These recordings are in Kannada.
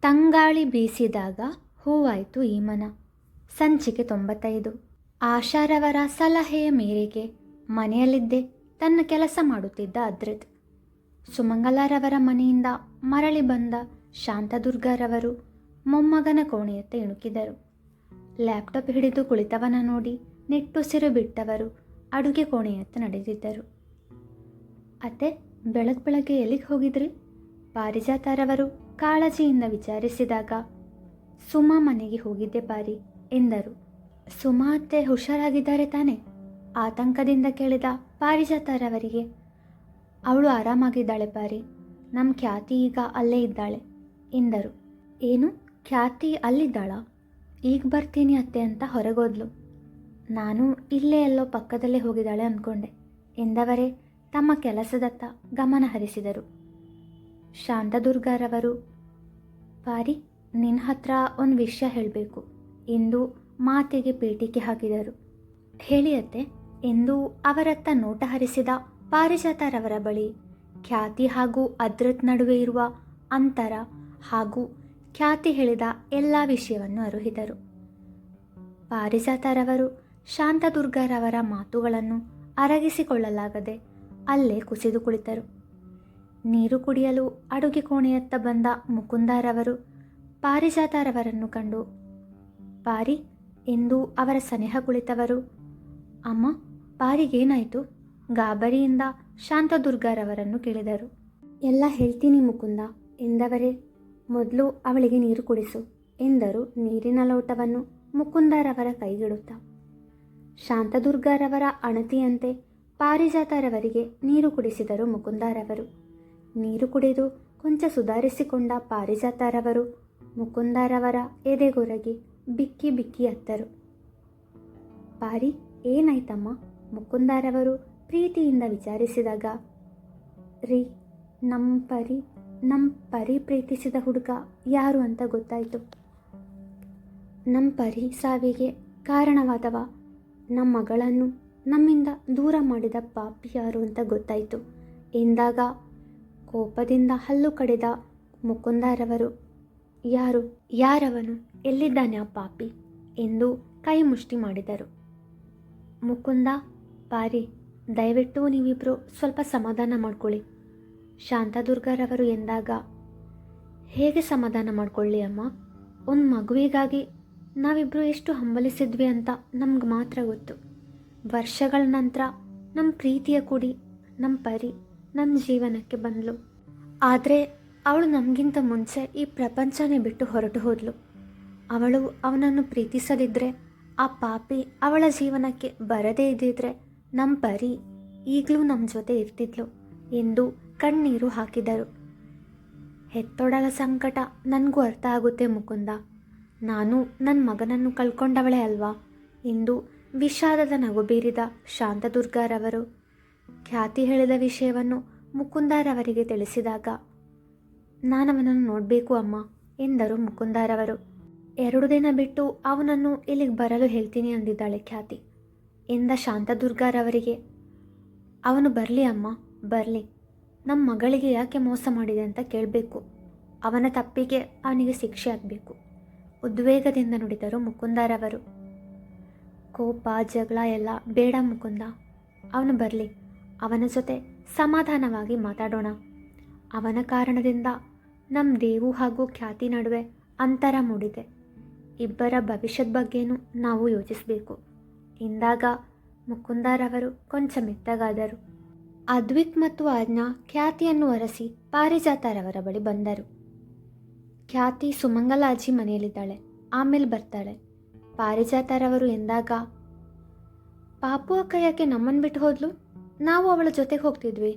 ತಂಗಾಳಿ ಬೀಸಿದಾಗ ಹೂವಾಯಿತು ಈ ಮನ. ಸಂಚಿಕೆ 95. ಆಶಾರವರ ಸಲಹೆಯ ಮೇರೆಗೆ ಮನೆಯಲ್ಲಿದ್ದೇ ತನ್ನ ಕೆಲಸ ಮಾಡುತ್ತಿದ್ದ ಅದ್ರಿತ್. ಸುಮಂಗಲರವರ ಮನೆಯಿಂದ ಮರಳಿ ಬಂದ ಶಾಂತದುರ್ಗರವರು ಮೊಮ್ಮಗನ ಕೋಣೆಯತ್ತ ಇಣುಕಿದರು. ಲ್ಯಾಪ್ಟಾಪ್ ಹಿಡಿದು ಕುಳಿತವನ ನೋಡಿ ನಿಟ್ಟುಸಿರು ಬಿಟ್ಟವರು ಅಡುಗೆ ಕೋಣೆಯತ್ತ ನಡೆದಿದ್ದರು. ಅತ್ತೆ, ಬೆಳಗ್ಗೆ ಎಲ್ಲಿಗೆ ಹೋಗಿದ್ರಿ? ಪಾರಿಜಾತರವರು ಕಾಳಜಿಯಿಂದ ವಿಚಾರಿಸಿದಾಗ, ಸುಮಾ ಮನೆಗೆ ಹೋಗಿದ್ದೆ ಪಾರಿ ಎಂದರು. ಸುಮಾ ಅತ್ತೆ ಹುಷಾರಾಗಿದ್ದಾರೆ ತಾನೆ? ಆತಂಕದಿಂದ ಕೇಳಿದ ಪಾರಿಜಾತರವರಿಗೆ. ಅವಳು ಆರಾಮಾಗಿದ್ದಾಳೆ ಪಾರಿ, ನಮ್ಮ ಖ್ಯಾತಿ ಈಗ ಅಲ್ಲೇ ಇದ್ದಾಳೆ ಎಂದರು. ಏನು, ಖ್ಯಾತಿ ಅಲ್ಲಿದ್ದಾಳಾ? ಈಗ ಬರ್ತೀನಿ ಅತ್ತೆ ಅಂತ ಹೊರಗೋದ್ಲು. ನಾನು ಇಲ್ಲೇ ಎಲ್ಲೋ ಪಕ್ಕದಲ್ಲೇ ಹೋಗಿದ್ದಾಳೆ ಅಂದ್ಕೊಂಡೆ ಎಂದವರೇ ತಮ್ಮ ಕೆಲಸದತ್ತ ಗಮನ ಹರಿಸಿದರು. ಶಾಂತದುರ್ಗರವರು, ಪಾರಿ, ನಿನ್ನ ಹತ್ರ ಒಂದು ವಿಷಯ ಹೇಳಬೇಕು ಎಂದು ಮಾತಿಗೆ ಪೀಠಿಕೆ ಹಾಕಿದರು. ಹೇಳಿ ಅತ್ತೆ ಎಂದು ಅವರತ್ತ ನೋಟ ಹರಿಸಿದ ಪಾರಿಜಾತರವರ ಬಳಿ ಖ್ಯಾತಿ ಹಾಗೂ ಅದ್ರಿತ್ ನಡುವೆ ಇರುವ ಅಂತರ ಹಾಗೂ ಖ್ಯಾತಿ ಹೇಳಿದ ಎಲ್ಲ ವಿಷಯವನ್ನು ಅರುಹಿದರು. ಪಾರಿಜಾತರವರು ಶಾಂತದುರ್ಗರವರ ಮಾತುಗಳನ್ನು ಅರಗಿಸಿಕೊಳ್ಳಲಾಗದೆ ಅಲ್ಲೇ ಕುಸಿದು ಕುಳಿತರು. ನೀರು ಕುಡಿಯಲು ಅಡುಗೆ ಕೋಣೆಯತ್ತ ಬಂದ ಮುಕುಂದರವರು ಪಾರಿಜಾತರವರನ್ನು ಕಂಡು, ಪಾರಿ ಎಂದು ಅವರ ಸನಿಹ ಕುಳಿತವರು, ಅಮ್ಮ, ಪಾರಿಗೇನಾಯಿತು? ಗಾಬರಿಯಿಂದ ಶಾಂತದುರ್ಗರವರನ್ನು ಕೇಳಿದರು. ಎಲ್ಲ ಹೇಳ್ತೀನಿ ಮುಕುಂದ ಎಂದವರೇ, ಮೊದಲು ಅವಳಿಗೆ ನೀರು ಕುಡಿಸು ಎಂದರು ನೀರಿನ ಲೋಟವನ್ನು ಮುಕುಂದರವರ ಕೈಗಿಡುತ್ತಾ. ಶಾಂತದುರ್ಗರವರ ಅಣತಿಯಂತೆ ಪಾರಿಜಾತರವರಿಗೆ ನೀರು ಕುಡಿಸಿದರು ಮುಕುಂದರವರು. ನೀರು ಕುಡಿದು ಕೊಂಚ ಸುಧಾರಿಸಿಕೊಂಡ ಪಾರಿಜಾತರವರು ಮುಕುಂದರವರ ಎದೆಗೊರಗಿ ಬಿಕ್ಕಿ ಬಿಕ್ಕಿ ಅತ್ತರು. ಪಾರಿ, ಏನಾಯ್ತಮ್ಮ? ಮುಕುಂದರವರು ಪ್ರೀತಿಯಿಂದ ವಿಚಾರಿಸಿದಾಗ, ರೀ, ನಮ್ಮ ಪರಿ ಪ್ರೀತಿಸಿದ ಹುಡುಗ ಯಾರು ಅಂತ ಗೊತ್ತಾಯಿತು. ನಮ್ಮ ಪರಿ ಸಾವಿಗೆ ಕಾರಣವಾದವ, ನಮ್ಮ ಮಗಳನ್ನು ನಮ್ಮಿಂದ ದೂರ ಮಾಡಿದ ಪಾಪಿ ಯಾರು ಅಂತ ಗೊತ್ತಾಯಿತು ಎಂದಾಗ ಕೋಪದಿಂದ ಹಲ್ಲು ಕಡಿದ ಮುಕುಂದರವರು, ಯಾರವನು? ಎಲ್ಲಿದ್ದಾನೆ ಆ ಪಾಪಿ ಎಂದು ಕೈ ಮುಷ್ಟಿ ಮಾಡಿದರು. ಮುಕುಂದ, ಪಾರಿ, ದಯವಿಟ್ಟು ನೀವಿಬ್ಬರು ಸ್ವಲ್ಪ ಸಮಾಧಾನ ಮಾಡ್ಕೊಳ್ಳಿ ಶಾಂತದುರ್ಗರವರು ಎಂದಾಗ, ಹೇಗೆ ಸಮಾಧಾನ ಮಾಡ್ಕೊಳ್ಳಿ ಅಮ್ಮ? ಒಂದು ಮಗುವಿಗಾಗಿ ನಾವಿಬ್ಬರು ಎಷ್ಟು ಹಂಬಲಿಸಿದ್ವಿ ಅಂತ ನಮ್ಗೆ ಮಾತ್ರ ಗೊತ್ತು. ವರ್ಷಗಳ ನಂತರ ನಮ್ಮ ಪ್ರೀತಿಯ ಕುಡಿ ನಮ್ಮ ಪರಿ ನಮ್ಮ ಜೀವನಕ್ಕೆ ಬಂದಳು. ಆದರೆ ಅವಳು ನಮಗಿಂತ ಮುಂಚೆ ಈ ಪ್ರಪಂಚನೇ ಬಿಟ್ಟು ಹೊರಟು ಹೋದಳು. ಅವಳು ಅವನನ್ನು ಪ್ರೀತಿಸದಿದ್ದರೆ, ಆ ಪಾಪಿ ಅವಳ ಜೀವನಕ್ಕೆ ಬರದೇ ಇದ್ದಿದ್ರೆ ನಮ್ಮ ಪರಿ ಈಗಲೂ ನಮ್ಮ ಜೊತೆ ಇರ್ತಿದ್ಲು ಎಂದು ಕಣ್ಣೀರು ಹಾಕಿದರು. ಹೆತ್ತೊಡಲ ಸಂಕಟ ನನಗೂ ಅರ್ಥ ಆಗುತ್ತೆ ಮುಕುಂದ. ನಾನು ನನ್ನ ಮಗನನ್ನು ಕಳ್ಕೊಂಡವಳೆ ಅಲ್ವಾ ಎಂದು ವಿಷಾದದ ನಗು ಬೀರಿದ ಶಾಂತದುರ್ಗರವರು ಖ್ಯಾತಿ ಹೇಳಿದ ವಿಷಯವನ್ನು ಮುಕುಂದರವರಿಗೆ ತಿಳಿಸಿದಾಗ, ನಾನವನನ್ನು ನೋಡಬೇಕು ಅಮ್ಮ ಎಂದರು ಮುಕುಂದರವರು. 2 ದಿನ ಬಿಟ್ಟು ಅವನನ್ನು ಇಲ್ಲಿಗೆ ಬರಲು ಹೇಳ್ತೀನಿ ಅಂದಿದ್ದಾಳೆ ಖ್ಯಾತಿ ಎಂದ ಶಾಂತದುರ್ಗರವರಿಗೆ. ಅವನು ಬರಲಿ ಅಮ್ಮ, ಬರಲಿ. ನಮ್ಮ ಮಗಳಿಗೆ ಯಾಕೆ ಮೋಸ ಮಾಡಿದೆ ಅಂತ ಕೇಳಬೇಕು. ಅವನ ತಪ್ಪಿಗೆ ಅವನಿಗೆ ಶಿಕ್ಷೆ ಆಗಬೇಕು ಉದ್ವೇಗದಿಂದ ನುಡಿದರು ಮುಕುಂದರವರು. ಕೋಪ ಜಗಳ ಎಲ್ಲ ಬೇಡ ಮುಕುಂದ, ಅವನು ಬರಲಿ. ಅವನ ಜೊತೆ ಸಮಾಧಾನವಾಗಿ ಮಾತಾಡೋಣ. ಅವನ ಕಾರಣದಿಂದ ನಮ್ಮ ದೇವು ಹಾಗೂ ಖ್ಯಾತಿ ನಡುವೆ ಅಂತರ ಮೂಡಿದೆ. ಇಬ್ಬರ ಭವಿಷ್ಯದ ಬಗ್ಗೆನೂ ನಾವು ಯೋಚಿಸಬೇಕು ಎಂದಾಗ ಮುಕುಂದರವರು ಕೊಂಚ ಮೆತ್ತಗಾದರು. ಅದ್ವಿಕ್ ಮತ್ತು ಆಜ್ಞಾ ಖ್ಯಾತಿಯನ್ನು ಒರೆಸಿ ಪಾರಿಜಾತರವರ ಬಳಿ ಬಂದರು. ಖ್ಯಾತಿ ಸುಮಂಗಲ ಅಜ್ಜಿ ಮನೆಯಲ್ಲಿದ್ದಾಳೆ, ಆಮೇಲೆ ಬರ್ತಾಳೆ ಪಾರಿಜಾತರವರು ಎಂದಾಗ, ಪಾಪು ಅಕ್ಕ ಯಾಕೆ ನಮ್ಮನ್ನು ಬಿಟ್ಟು ಹೋದ್ಲು? ನಾವು ಅವಳ ಜೊತೆಗೆ ಹೋಗ್ತಿದ್ವಿ.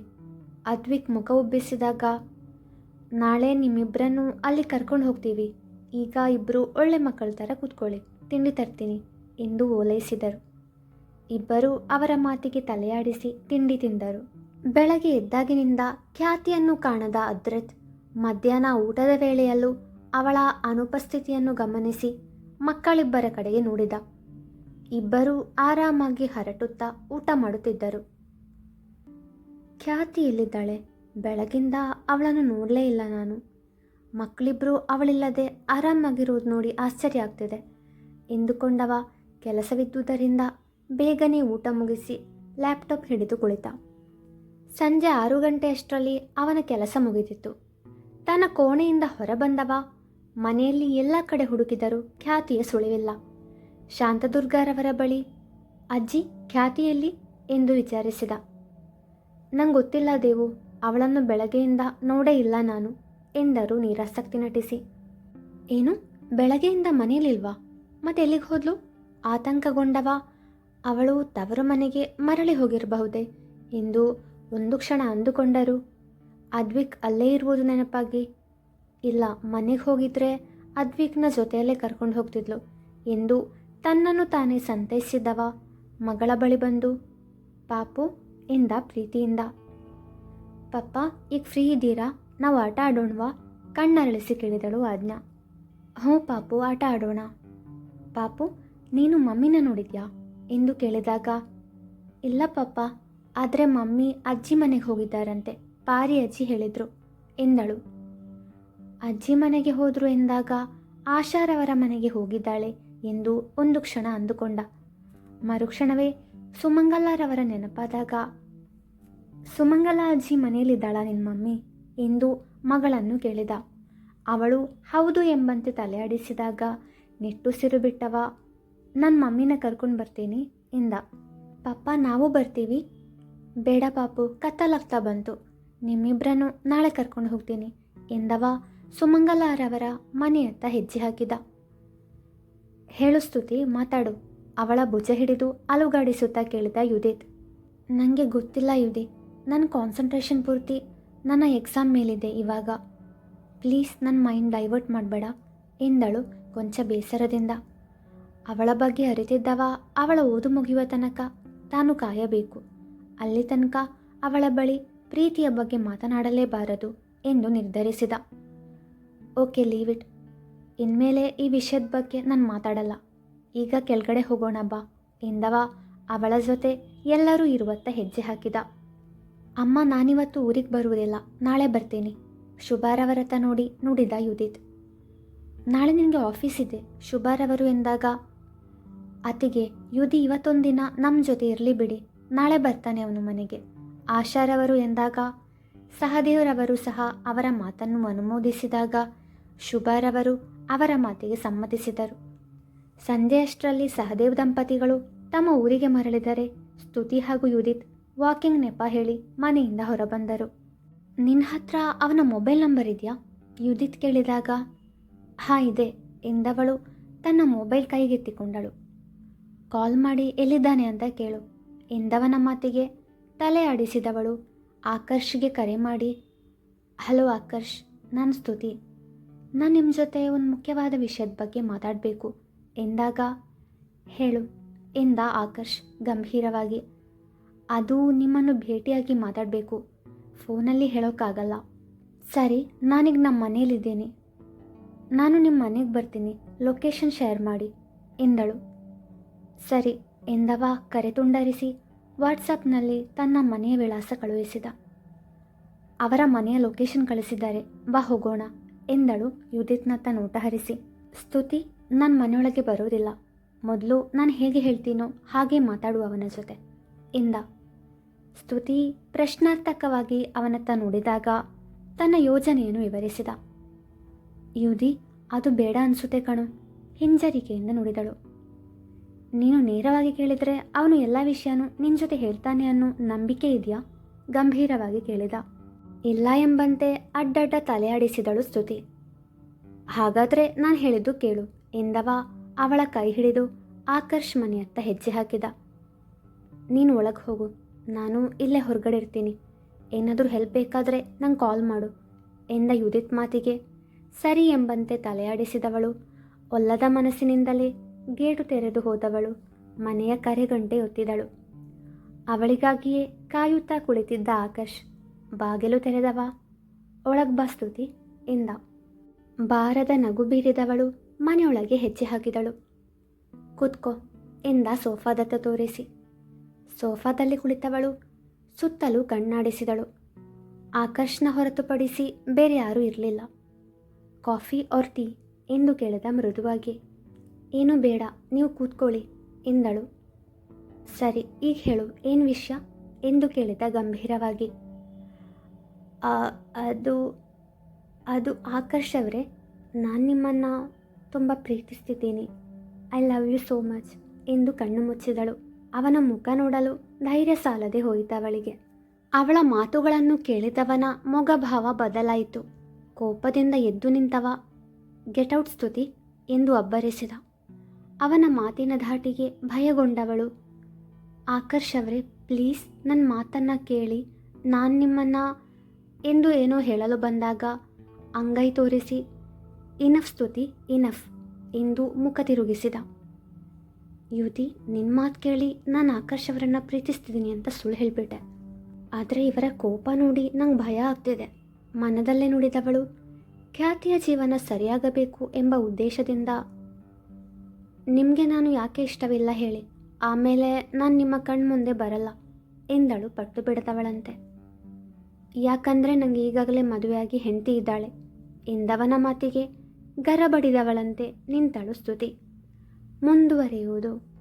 ಅದ್ವಿಕ್ ಮುಖ ಉಬ್ಬಿಸಿದಾಗ, ನಾಳೆ ನಿಮ್ಮಿಬ್ಬರನ್ನು ಅಲ್ಲಿ ಕರ್ಕೊಂಡು ಹೋಗ್ತೀವಿ. ಈಗ ಇಬ್ಬರು ಒಳ್ಳೆ ಮಕ್ಕಳ ಥರ ಕೂತ್ಕೊಳ್ಳಿ, ತಿಂಡಿ ತರ್ತೀನಿ ಎಂದು ಓಲೈಸಿದರು. ಇಬ್ಬರು ಅವರ ಮಾತಿಗೆ ತಲೆಯಾಡಿಸಿ ತಿಂಡಿ ತಿಂದರು. ಬೆಳಗ್ಗೆ ಎದ್ದಾಗಿನಿಂದ ಖ್ಯಾತಿಯನ್ನು ಕಾಣದ ಅದ್ರಿತ್ ಮಧ್ಯಾಹ್ನ ಊಟದ ವೇಳೆಯಲ್ಲೂ ಅವಳ ಅನುಪಸ್ಥಿತಿಯನ್ನು ಗಮನಿಸಿ ಮಕ್ಕಳಿಬ್ಬರ ಕಡೆಗೆ ನೋಡಿದ. ಇಬ್ಬರೂ ಆರಾಮಾಗಿ ಹರಟುತ್ತಾ ಊಟ ಮಾಡುತ್ತಿದ್ದರು. ಖ್ಯಾತಿ ಎಲ್ಲಿದ್ದಾಳೆ? ಬೆಳಗಿಂದ ಅವಳನ್ನು ನೋಡಲೇ ಇಲ್ಲ ನಾನು. ಮಕ್ಕಳಿಬ್ಬರು ಅವಳಿಲ್ಲದೆ ಆರಾಮಾಗಿರೋದು ನೋಡಿ ಆಶ್ಚರ್ಯ ಆಗ್ತಿದೆ ಎಂದುಕೊಂಡವ ಕೆಲಸವಿದ್ದುದರಿಂದ ಬೇಗನೆ ಊಟ ಮುಗಿಸಿ ಲ್ಯಾಪ್ಟಾಪ್ ಹಿಡಿದು ಕುಳಿತ. ಸಂಜೆ 6 ಗಂಟೆಯಷ್ಟರಲ್ಲಿ ಅವನ ಕೆಲಸ ಮುಗಿದಿತ್ತು. ತನ್ನ ಕೋಣೆಯಿಂದ ಹೊರಬಂದವ ಮನೆಯಲ್ಲಿ ಎಲ್ಲ ಕಡೆ ಹುಡುಕಿದರೂ ಖ್ಯಾತಿಯ ಸುಳಿವಿಲ್ಲ. ಶಾಂತದುರ್ಗಾರವರ ಬಳಿ ಅಜ್ಜಿ ಖ್ಯಾತಿಯಲ್ಲಿ ಎಂದು ವಿಚಾರಿಸಿದ. ನಂಗೆ ಗೊತ್ತಿಲ್ಲ ದೇವು, ಅವಳನ್ನು ಬೆಳಗ್ಗೆಯಿಂದ ನೋಡೇ ಇಲ್ಲ ನಾನು ಎಂದರು ನಿರಾಸಕ್ತಿ ನಟಿಸಿ. ಏನು, ಬೆಳಗ್ಗೆಯಿಂದ ಮನೆಯಲ್ಲಿಲ್ವಾ? ಮತ್ತೆ ಎಲ್ಲಿಗೆ ಹೋದ್ಲು? ಆತಂಕಗೊಂಡವ ಅವಳು ತವರು ಮನೆಗೆ ಮರಳಿ ಹೋಗಿರಬಹುದೇ ಎಂದು ಒಂದು ಕ್ಷಣ ಅಂದುಕೊಂಡರು. ಅದ್ವಿಕ್ ಅಲ್ಲೇ ಇರುವುದು ನೆನಪಾಗಿ, ಇಲ್ಲ ಮನೆಗೆ ಹೋಗಿದ್ರೆ ಅದ್ವಿಕ್ನ ಜೊತೆಯಲ್ಲೇ ಕರ್ಕೊಂಡು ಹೋಗ್ತಿದ್ಲು ಎಂದು ತನ್ನನ್ನು ತಾನೇ ಸಂತೈಸಿದ್ದವ ಮಗಳ ಬಳಿ ಬಂದು ಪಾಪು ಎಂದ ಪ್ರೀತಿಯಿಂದ. ಪಪ್ಪ ಈಗ ಫ್ರೀ ಇದ್ದೀರಾ? ನಾವು ಆಟ ಆಡೋಣವಾ? ಕಣ್ಣರಳಿಸಿ ಕೇಳಿದಳು ಆಜ್ಞಾ. ಹ್ಞೂ ಪಾಪು, ಆಟ ಆಡೋಣ. ಪಾಪು, ನೀನು ಮಮ್ಮಿನ ನೋಡಿದ್ಯಾ ಎಂದು ಕೇಳಿದಾಗ, ಇಲ್ಲ ಪಪ್ಪ, ಆದರೆ ಮಮ್ಮಿ ಅಜ್ಜಿ ಮನೆಗೆ ಹೋಗಿದ್ದಾರಂತೆ, ಪಾರಿ ಅಜ್ಜಿ ಹೇಳಿದರು ಎಂದಳು. ಅಜ್ಜಿ ಮನೆಗೆ ಹೋದರು ಎಂದಾಗ ಆಶಾರವರ ಮನೆಗೆ ಹೋಗಿದ್ದಾಳೆ ಎಂದು ಒಂದು ಕ್ಷಣ ಅಂದುಕೊಂಡ. ಮರುಕ್ಷಣವೇ ಸುಮಂಗಲರವರ ನೆನಪಾದಾಗ, ಸುಮಂಗಲ ಅಜ್ಜಿ ಮನೆಯಲ್ಲಿದ್ದಾಳ ನಿನ್ನ ಮಮ್ಮಿ ಎಂದು ಮಗಳನ್ನು ಕೇಳಿದ. ಅವಳು ಹೌದು ಎಂಬಂತೆ ತಲೆಯಾಡಿಸಿದಾಗ ನಿಟ್ಟುಸಿರು ಬಿಟ್ಟವ ನನ್ನ ಮಮ್ಮಿನ ಕರ್ಕೊಂಡು ಬರ್ತೀನಿ ಎಂದ. ಪಪ್ಪ ನಾವು ಬರ್ತೀವಿ. ಬೇಡ ಪಾಪು, ಕತ್ತಲಾಗ್ತಾ ಬಂತು, ನಿಮ್ಮಿಬ್ಬರನ್ನು ನಾಳೆ ಕರ್ಕೊಂಡು ಹೋಗ್ತೀನಿ ಎಂದವ ಸುಮಂಗಲರವರ ಮನೆಯತ್ತ ಹೆಜ್ಜೆ ಹಾಕಿದ. ಹೇಳು ಸ್ತುತಿ, ಮಾತಾಡು, ಅವಳ ಭುಜ ಹಿಡಿದು ಅಲುಗಾಡಿಸುತ್ತಾ ಕೇಳಿದ ಯುದಿತ್. ನನಗೆ ಗೊತ್ತಿಲ್ಲ ಯುದಿ, ನನ್ನ ಕಾನ್ಸಂಟ್ರೇಷನ್ ಪೂರ್ತಿ ನನ್ನ ಎಕ್ಸಾಮ್ ಮೇಲಿದೆ ಇವಾಗ. ಪ್ಲೀಸ್ ನನ್ನ ಮೈಂಡ್ ಡೈವರ್ಟ್ ಮಾಡಬೇಡ ಎಂದಳು ಕೊಂಚ ಬೇಸರದಿಂದ. ಅವಳ ಬಗ್ಗೆ ಅರಿತಿದ್ದವ ಅವಳ ಓದು ಮುಗಿಯುವ ತನಕ ತಾನು ಕಾಯಬೇಕು. ಅಲ್ಲಿ ತನಕ ಅವಳ ಬಳಿ ಪ್ರೀತಿಯ ಬಗ್ಗೆ ಮಾತನಾಡಲೇಬಾರದು ಎಂದು ನಿರ್ಧರಿಸಿದ. Okay, leave it. ಇನ್ಮೇಲೆ ಈ ವಿಷಯದ ಬಗ್ಗೆ ನಾನು ಮಾತಾಡಲ್ಲ. ಈಗ ಕೆಳಗಡೆ ಹೋಗೋಣ ಬಾ ಎಂದವ ಅವಳ ಜೊತೆ ಎಲ್ಲರೂ ಇರುವತ್ತ ಹೆಜ್ಜೆ ಹಾಕಿದ. ಅಮ್ಮ, ನಾನಿವತ್ತು ಊರಿಗೆ ಬರುವುದಿಲ್ಲ, ನಾಳೆ ಬರ್ತೀನಿ. ಶುಭಾರವರತ್ತ ನೋಡಿ ನುಡಿದ ಯುದಿತ್. ನಾಳೆ ನಿನಗೆ ಆಫೀಸ್ ಇದೆ ಶುಭಾರವರು ಎಂದಾಗ, ಅತಿಗೆ ಯುದಿ ಇವತ್ತೊಂದಿನ ನಮ್ಮ ಜೊತೆ ಇರಲಿ ಬಿಡಿ, ನಾಳೆ ಬರ್ತಾನೆ ಅವನು ಮನೆಗೆ. ಆಶಾರವರು ಎಂದಾಗ ಸಹದೇವರವರು ಸಹ ಅವರ ಮಾತನ್ನು ಅನುಮೋದಿಸಿದಾಗ ಶುಭಾರವರು ಅವರ ಮಾತಿಗೆ ಸಮ್ಮತಿಸಿದರು. ಸಂಜೆಯಷ್ಟರಲ್ಲಿ ಸಹದೇವ್ ದಂಪತಿಗಳು ತಮ್ಮ ಊರಿಗೆ ಮರಳಿದರೆ ಸ್ತುತಿ ಹಾಗೂ ಯುದಿತ್ ವಾಕಿಂಗ್ ನೆಪ ಹೇಳಿ ಮನೆಯಿಂದ ಹೊರಬಂದರು. ನಿನ್ನ ಹತ್ರ ಅವನ ಮೊಬೈಲ್ ನಂಬರ್ ಇದೆಯಾ? ಯುದಿತ್ ಕೇಳಿದಾಗ, ಹಾಂ ಇದೆ ಎಂದವಳು ತನ್ನ ಮೊಬೈಲ್ ಕೈಗೆತ್ತಿಕೊಂಡಳು. ಕಾಲ್ ಮಾಡಿ ಎಲ್ಲಿದ್ದಾನೆ ಅಂತ ಕೇಳು ಎಂದವನ ಮಾತಿಗೆ ತಲೆ ಆಡಿಸಿದವಳು ಆಕರ್ಷ್ಗೆ ಕರೆ ಮಾಡಿ, ಹಲೋ ಆಕರ್ಷ್, ನಾನು ಸ್ತುತಿ, ನಾನು ನಿಮ್ಮ ಜೊತೆ ಒಂದು ಮುಖ್ಯವಾದ ವಿಷಯದ ಬಗ್ಗೆ ಮಾತಾಡಬೇಕು ಎಂದಾಗ, ಹೇಳು ಎಂದ ಆಕರ್ಷ್ ಗಂಭೀರವಾಗಿ. ಅದು ನಿಮ್ಮನ್ನು ಭೇಟಿಯಾಗಿ ಮಾತಾಡಬೇಕು, ಫೋನಲ್ಲಿ ಹೇಳೋಕ್ಕಾಗಲ್ಲ. ಸರಿ, ನಾನೀಗ ನಮ್ಮ ಮನೇಲಿದ್ದೀನಿ, ನಾನು ನಿಮ್ಮ ಮನೆಗೆ ಬರ್ತೀನಿ, ಲೊಕೇಶನ್ ಶೇರ್ ಮಾಡಿ ಎಂದಳು. ಸರಿ ಎಂದವ ಕರೆ ತುಂಡರಿಸಿ ವಾಟ್ಸಪ್ನಲ್ಲಿ ತನ್ನ ಮನೆಯ ವಿಳಾಸ ಕಳುಹಿಸಿದ. ಅವರ ಮನೆಯ ಲೊಕೇಶನ್ ಕಳಿಸಿದ್ದಾರೆ, ಬಾ ಹೋಗೋಣ ಎಂದಳು ಯುದಿತ್ನತ್ತ ನೋಟ ಹರಿಸಿ. ಸ್ತುತಿ, ನನ್ನ ಮನೆಯೊಳಗೆ ಬರೋದಿಲ್ಲ, ಮೊದಲು ನಾನು ಹೇಗೆ ಹೇಳ್ತೀನೋ ಹಾಗೆ ಮಾತಾಡು ಅವನ ಜೊತೆ ಎಂದ. ಸ್ತುತಿ ಪ್ರಶ್ನಾರ್ಥಕವಾಗಿ ಅವನತ್ತ ನೋಡಿದಾಗ ತನ್ನ ಯೋಜನೆಯನ್ನು ವಿವರಿಸಿದ. ಯುದಿ, ಅದು ಬೇಡ ಅನಿಸುತ್ತೆ ಕಣೋ, ಹಿಂಜರಿಕೆಯಿಂದ ನುಡಿದಳು. ನೀನು ನೇರವಾಗಿ ಕೇಳಿದರೆ ಅವನು ಎಲ್ಲ ವಿಷಯನೂ ನಿನ್ನ ಜೊತೆ ಹೇಳ್ತಾನೆ ಅನ್ನೋ ನಂಬಿಕೆ ಇದೆಯಾ? ಗಂಭೀರವಾಗಿ ಕೇಳಿದ. ಇಲ್ಲ ಎಂಬಂತೆ ಅಡ್ಡಡ್ಡ ತಲೆಯಾಡಿಸಿದಳು ಸ್ತುತಿ. ಹಾಗಾದರೆ ನಾನು ಹೇಳಿದ್ದು ಕೇಳು ಎಂದವ ಅವಳ ಕೈ ಹಿಡಿದು ಆಕರ್ಷ್ ಮನೆಯತ್ತ ಹೆಜ್ಜೆ ಹಾಕಿದ. ನೀನು ಒಳಗೆ ಹೋಗು, ನಾನು ಇಲ್ಲೇ ಹೊರಗಡೆ ಇರ್ತೀನಿ, ಏನಾದರೂ ಹೆಲ್ಪ್ ಬೇಕಾದರೆ ನಂಗೆ ಕಾಲ್ ಮಾಡು ಎಂದ ಯುದಿತ್ ಮಾತಿಗೆ ಸರಿ ಎಂಬಂತೆ ತಲೆಯಾಡಿಸಿದವಳು ಒಲ್ಲದ ಮನಸ್ಸಿನಿಂದಲೇ ಗೇಟು ತೆರೆದು ಹೋದವಳು ಮನೆಯ ಕರೆಗಂಟೆ ಒತ್ತಿದಳು. ಅವಳಿಗಾಗಿಯೇ ಕಾಯುತ್ತಾ ಕುಳಿತಿದ್ದ ಆಕರ್ಷ್ ಬಾಗಿಲು ತೆರೆದವ. ಒಳಗೆ ಬಾ ಸ್ತುತಿ ಎಂದ. ಬಾರದ ನಗು ಬೀರಿದವಳು ಮನೆಯೊಳಗೆ ಹೆಜ್ಜೆ ಹಾಕಿದಳು. ಕೂತ್ಕೋ ಎಂದ ಸೋಫಾದತ್ತ ತೋರಿಸಿ. ಸೋಫಾದಲ್ಲಿ ಕುಳಿತವಳು ಸುತ್ತಲೂ ಕಣ್ಣಾಡಿಸಿದಳು. ಆಕರ್ಷ್ನ ಹೊರತುಪಡಿಸಿ ಬೇರೆ ಯಾರೂ ಇರಲಿಲ್ಲ. ಕಾಫಿ ಆರ್ ಟೀ ಎಂದು ಕೇಳಿದ ಮೃದುವಾಗಿ. ಏನೂ ಬೇಡ, ನೀವು ಕೂತ್ಕೊಳ್ಳಿ ಎಂದಳು. ಸರಿ, ಈಗ ಹೇಳು, ಏನು ವಿಷಯ ಎಂದು ಕೇಳಿದ ಗಂಭೀರವಾಗಿ. "ಆ, ಅದು ಅದು ಆಕರ್ಷ್ ಅವರೇ, ನಾನು ನಿಮ್ಮನ್ನು ತುಂಬ ಪ್ರೀತಿಸ್ತಿದ್ದೀನಿ. I love you so much ಎಂದು ಕಣ್ಣು ಮುಚ್ಚಿದಳು. ಅವನ ಮುಖ ನೋಡಲು ಧೈರ್ಯ ಸಾಲದೆ ಹೋಯಿತವಳಿಗೆ. ಅವಳ ಮಾತುಗಳನ್ನು ಕೇಳಿದವನ ಮೊಗಭಾವ ಬದಲಾಯಿತು. ಕೋಪದಿಂದ ಎದ್ದು ನಿಂತವ, ಗೆಟೌಟ್ ಸ್ತುತಿ ಎಂದು ಅಬ್ಬರಿಸಿದ. ಅವನ ಮಾತಿನ ಧಾಟಿಗೆ ಭಯಗೊಂಡವಳು, ಆಕರ್ಷ್ ಅವರೇ ಪ್ಲೀಸ್ ನನ್ನ ಮಾತನ್ನು ಕೇಳಿ, ನಾನು ನಿಮ್ಮನ್ನು ಎಂದು ಏನೋ ಹೇಳಲು ಬಂದಾಗ ಅಂಗೈ ತೋರಿಸಿ, ಇನಫ್ ಸ್ತುತಿ ಇನಫ್ ಎಂದು ಮುಖ ತಿರುಗಿಸಿದ. ಯುತಿ, ನಿನ್ನ ಮಾತು ಕೇಳಿ ನಾನು ಆಕರ್ಷ್ ಅವರನ್ನು ಪ್ರೀತಿಸ್ತಿದ್ದೀನಿ ಅಂತ ಸುಳ್ಳು ಹೇಳಿಬಿಟ್ಟೆ. ಆದರೆ ಇವರ ಕೋಪ ನೋಡಿ ನಂಗೆ ಭಯ ಆಗ್ತಿದೆ. ಮನದಲ್ಲೇ ನುಡಿದವಳು, ಖ್ಯಾತಿಯ ಜೀವನ ಸರಿಯಾಗಬೇಕು ಎಂಬ ಉದ್ದೇಶದಿಂದ. ನಿಮಗೆ ನಾನು ಯಾಕೆ ಇಷ್ಟವಿಲ್ಲ ಹೇಳಿ, ಆಮೇಲೆ ನಾನು ನಿಮ್ಮ ಕಣ್ಮುಂದೆ ಬರಲ್ಲ ಎಂದಳು ಪಟ್ಟು ಬಿಡದವಳಂತೆ. ಯಾಕಂದರೆ ನನಗೆ ಈಗಾಗಲೇ ಮದುವೆಯಾಗಿ ಹೆಂಡತಿ ಇದ್ದಾಳೆ ಎಂದವನ ಮಾತಿಗೆ ಗರಬಡಿದವಳಂತೆ ನಿಂತಳು ಸ್ತುತಿ. ಮುಂದುವರಿಯುವುದು